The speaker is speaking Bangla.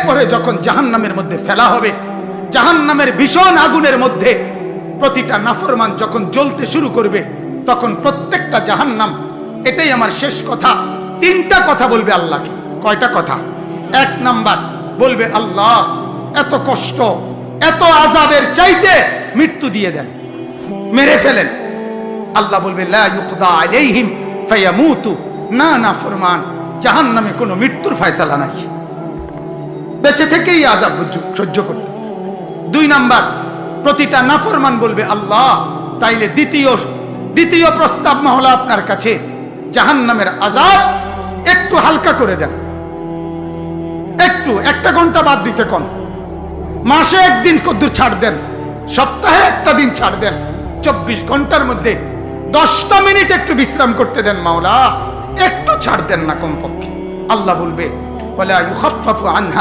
এরপরে যখন জাহান্নামের মধ্যে ফেলা হবে, জাহান্নামের ভীষণ আগুনের মধ্যে প্রতিটা নাফরমান যখন জ্বলতে শুরু করবে, তখন প্রত্যেকটা জাহান্নাম, এটাই আমার শেষ কথা, তিনটা কথা বলবে আল্লাহকে। কয়টা কথা? এক নাম্বার বলবে, আল্লাহ এত কষ্ট, এত আযাবের চাইতে মৃত্যু দিয়ে দেন, মেরে ফেলেন। আল্লাহ বলবে, লা ইউখদা আলাইহিম ফায়ামুতু, না না ফরমান, জাহান্নামে কোনো মৃত্যুর ফয়সালা নাই, বেঁচে থেকেই আযাব সহ্য করতে। দুই নাম্বার, প্রতিটা নাফরমান বলবে, আল্লাহ তাইলে দ্বিতীয় প্রস্তাব মহলা আপনার কাছে, জাহান্নামের আযাব একটু হালকা করে দেন, একটু একটা ঘন্টা বাদ দিতে কোন, মাসে একদিন কদ্দুর ছাড় দেন, সপ্তাহে একটা দিন ছাড় দেন, 24 ঘন্টার মধ্যে 10টা মিনিট একটু বিশ্রাম করতে দেন মাওলা, একটু ছাড় দেন না কমপক্ষে। আল্লাহ বলবে, ওয়ালা ইউখাফফাফু আনহা